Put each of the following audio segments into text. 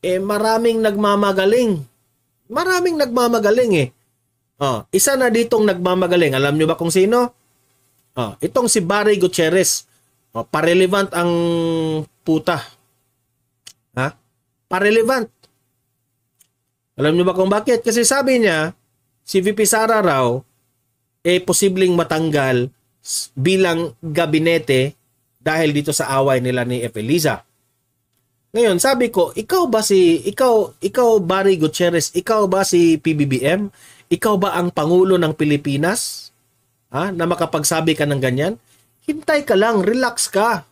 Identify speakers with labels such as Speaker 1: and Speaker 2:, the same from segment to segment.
Speaker 1: maraming nagmamagaling. Maraming nagmamagaling eh. Isa na ditong nagmamagaling. Alam nyo ba kung sino? Itong si Barry Gutierrez. Parelevant ang puta. Ha? Parelevant. Alam nyo ba kung bakit? Kasi sabi niya, si VP Sara raw, posibleng matanggal bilang gabinete dahil dito sa away nila ni F. Eliza. Ngayon, sabi ko, ikaw Barry Gutierrez, ikaw ba si PBBM? Ikaw ba ang Pangulo ng Pilipinas? Na makapagsabi ka ng ganyan? Hintay ka lang, relax ka.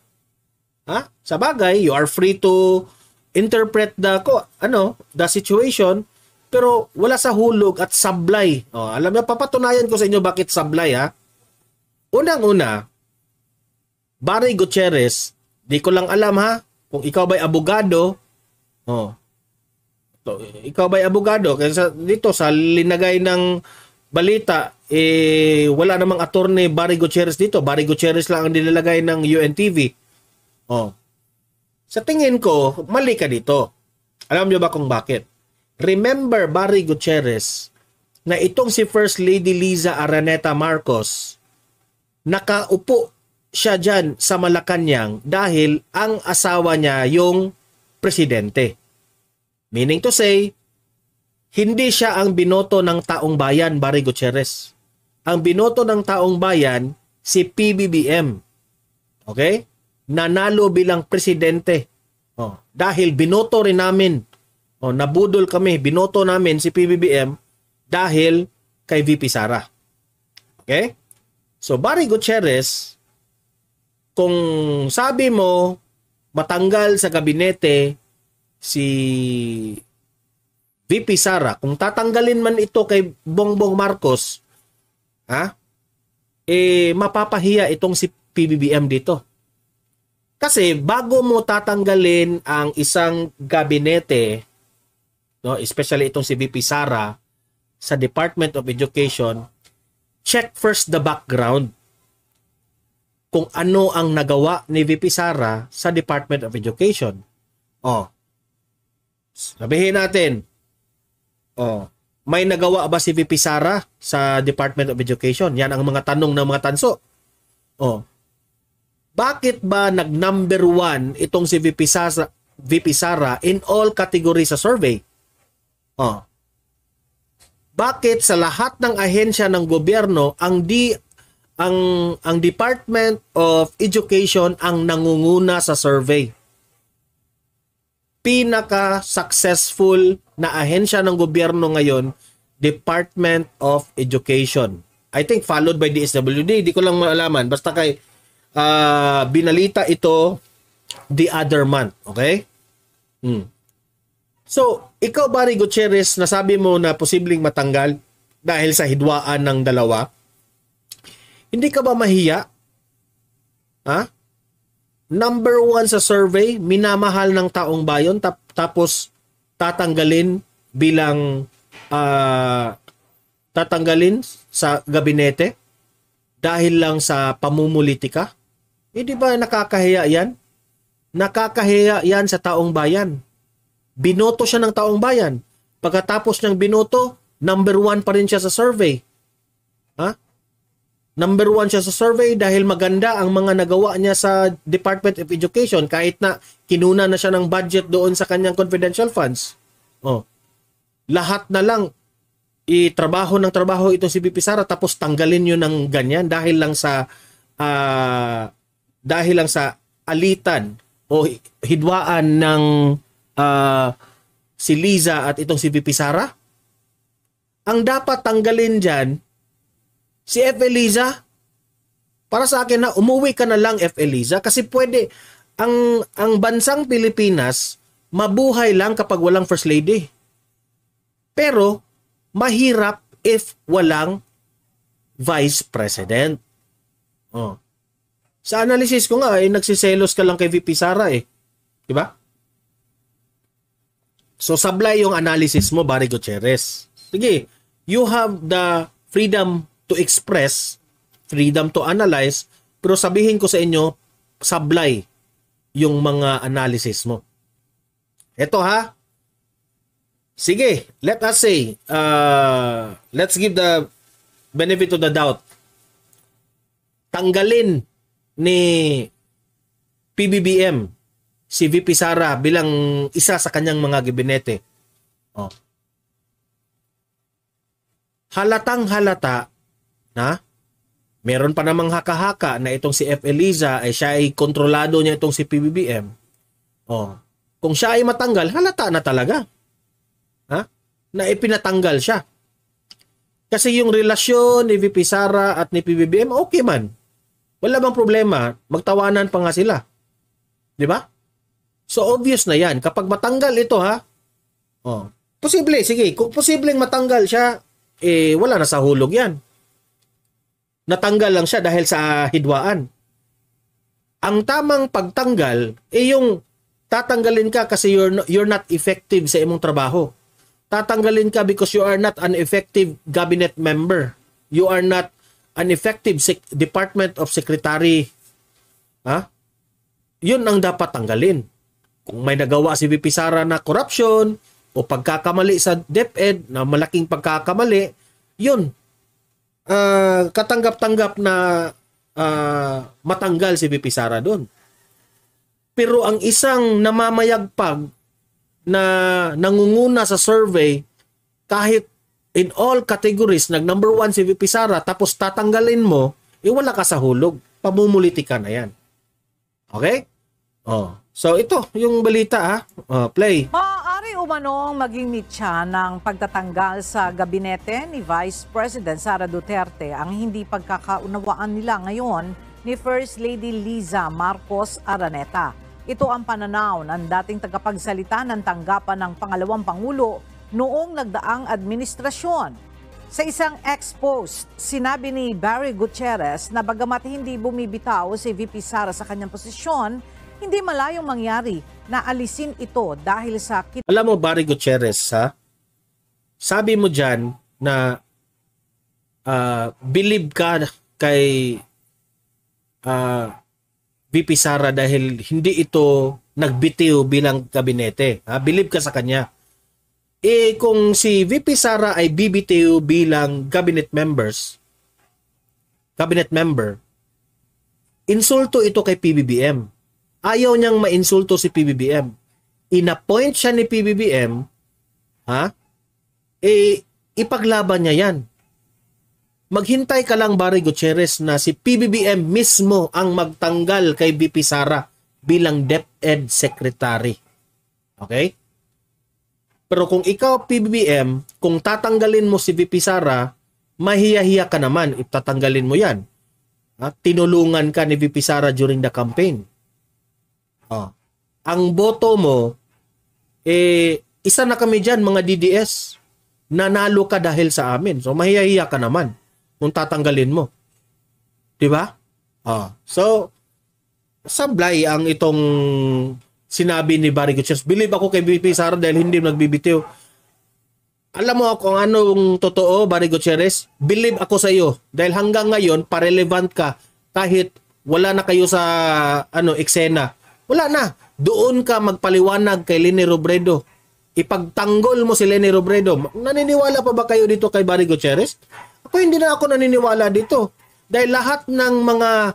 Speaker 1: Sa bagay, you are free to interpret the situation, pero wala sa hulog at sablay. Alam niyo, papatunayan ko sa inyo bakit sablay Unang-una, Barry Gutierrez, di ko lang alam kung ikaw ba'y abogado. Ikaw ba'y abogado? Kasi dito sa linagay ng balita, wala namang attorney Barry Gutierrez dito. Barry Gutierrez lang ang nilalagay ng UNTV. Sa tingin ko, mali ka dito. Alam niyo ba kung bakit? Remember Barry Gutierrez na itong si First Lady Liza Araneta Marcos, nakaupo siya dyan sa Malacanang dahil ang asawa niya yung presidente. Meaning to say, hindi siya ang binoto ng taong bayan, Barry Gutierrez. Ang binoto ng taong bayan, si PBBM. Okay? Nanalo bilang presidente. Dahil binoto rin namin. Nabudol kami, binoto namin si PBBM dahil kay VP Sara. Okay? So, Barry Gutierrez, kung sabi mo, matanggal sa gabinete si VP Sara, kung tatanggalin man ito kay Bongbong Marcos, mapapahiya itong si PBBM dito. Kasi bago mo tatanggalin ang isang gabinete, especially itong si VP Sara sa Department of Education, check first the background kung ano ang nagawa ni VP Sara sa Department of Education. Sabihin natin, may nagawa ba si VP Sara sa Department of Education? Yan ang mga tanong ng mga tanso. Bakit ba nag-number 1 itong si VP Sara in all categories sa survey? Bakit sa lahat ng ahensya ng gobyerno ang Department of Education ang nangunguna sa survey? Pinaka-successful na ahensya ng gobyerno ngayon, Department of Education. I think followed by DSWD. Di ko lang malaman. Basta kay binalita ito the other month. Okay? So, ikaw Barry Gutierrez, nasabi mo na posibleng matanggal dahil sa hidwaan ng dalawa. Hindi ka ba mahiya? Number 1 sa survey, minamahal ng taong bayan, tapos tatanggalin bilang tatanggalin sa gabinete dahil lang sa pamumulitika. Di ba nakakahiya yan? Nakakahiya yan sa taong bayan. Binoto siya ng taong bayan. Pagkatapos niyang binoto, number 1 pa rin siya sa survey. Number 1 siya sa survey dahil maganda ang mga nagawa niya sa Department of Education kahit na kinuna na siya ng budget doon sa kanyang confidential funds. Lahat na lang trabaho ito si VP Sara tapos tanggalin yun ng ganyan dahil lang sa alitan o hidwaan ng si Liza at itong si VP Sara. Ang dapat tanggalin dyan si F. Eliza. Para sa akin na umuwi ka na lang F. Eliza kasi pwede ang bansang Pilipinas mabuhay lang kapag walang First Lady. Pero mahirap if walang Vice President. Sa analysis ko nga nagsiselos ka lang kay VP Sara Di ba? So sablay yung analysis mo, Barry Gutierrez. Sige, you have the freedom to express, freedom to analyze, pero sabihin ko sa inyo, sablay yung mga analysis mo. Ito Sige, let us say, let's give the benefit of the doubt. Tanggalin ni PBBM si VP Sara bilang isa sa kanyang mga gabinete. Oh. Halatang halata na meron pa namang haka-haka na itong si F. Eliza ay siya ay kontrolado niya itong si PBBM. Oh. Kung siya ay matanggal, halata na talaga. Ha? Na ipinatanggal siya. Kasi yung relasyon ni VP Sara at ni PBBM, okay man. Wala bang problema, magtawanan pa nga sila. Di ba? So obvious na yan. Kapag matanggal ito ha, oh, posible, sige, kung posibleng matanggal siya, wala na sa hulog yan. Natanggal lang siya dahil sa hidwaan. Ang tamang pagtanggal, yung tatanggalin ka kasi you're not effective sa imong trabaho. Tatanggalin ka because you are not an effective cabinet member. You are not an effective Department of Secretary. Ha? Yun ang dapat tanggalin. Kung may nagawa si VP Sara na corruption o pagkakamali sa DepEd na malaking pagkakamali, yun. Katanggap-tanggap na matanggal si VP Sara doon. Pero ang isang namamayagpag na nangunguna sa survey, kahit in all categories, number 1 si VP Sara, tapos tatanggalin mo, wala ka sa hulog. Pamumulitika na yan. Okay? Oh. So ito, yung balita ha. Play.
Speaker 2: Maaari umanong maging mitya ng pagtatanggal sa gabinete ni Vice President Sara Duterte ang hindi pagkakaunawaan nila ngayon ni First Lady Liza Marcos Araneta. Ito ang pananaw ng dating tagapagsalita ng tanggapan ng pangalawang Pangulo noong nagdaang administrasyon. Sa isang ex-post, sinabi ni Barry Gutierrez na bagamat hindi bumibitaw si VP Sara sa kanyang posisyon, hindi malayong mangyari na alisin ito dahil sa...
Speaker 1: Alam mo, Barry Gutierrez, ha? Sabi mo dyan na believe ka kay VP Sara dahil hindi ito nagbitiw bilang kabinete. Ha? Believe ka sa kanya. Kung si VP Sara ay bibitiw bilang cabinet member, insulto ito kay PBBM. Ayaw niyang mainsulto si PBBM. Inappoint siya ni PBBM, ha? Ipaglaban niya yan. Maghintay ka lang, Barry Gutierrez, na si PBBM mismo ang magtanggal kay VP Sara bilang DepEd Secretary. Okay? Pero kung ikaw, PBBM, kung tatanggalin mo si VP Sara, mahiya-hiya ka naman, itatanggalin mo yan. Tinulungan ka ni VP Sara during the campaign. Ang boto mo, isa na kami dyan, mga DDS, nanalo ka dahil sa amin. So, mahiya-hiya ka naman kung tatanggalin mo. Diba? So, sablay ang itong sinabi ni Barry Gutierrez. Believe ako kay VP Sara dahil hindi nagbibitiw. Alam mo kung anong totoo, Barry Gutierrez? Believe ako sa iyo dahil hanggang ngayon, parelevant ka kahit wala na kayo sa eksena. Wala na. Doon ka magpaliwanag kay Leni Robredo. Ipagtanggol mo si Leni Robredo. Naniniwala pa ba kayo dito kay Barry Gutierrez? Hindi na ako naniniwala dito. Dahil lahat ng mga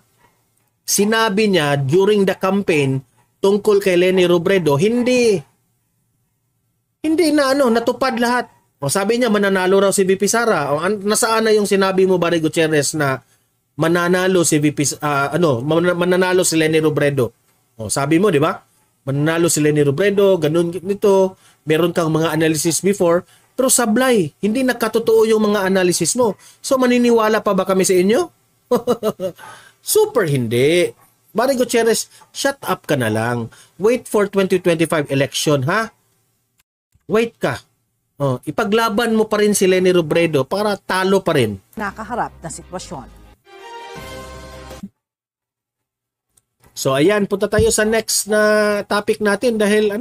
Speaker 1: sinabi niya during the campaign tungkol kay Leni Robredo, hindi na natupad lahat. Sabi niya mananalo raw si VP Sara. Nasaan na yung sinabi mo, Barry Gutierrez, na mananalo si VP mananalo si Leni Robredo? Sabi mo, di ba? Mananalo si Leni Robredo, ganun nito. Meron kang mga analysis before. Pero sablay, hindi nagkatotoo yung mga analysis mo. So maniniwala pa ba kami sa inyo? Super hindi. Barry Gutierrez, shut up ka na lang. Wait for 2025 election, ha? Wait ka. Ipaglaban mo pa rin si Leni Robredo para talo pa rin.
Speaker 2: Nakaharap na sitwasyon.
Speaker 1: So ayan, punta tayo sa next na topic natin dahil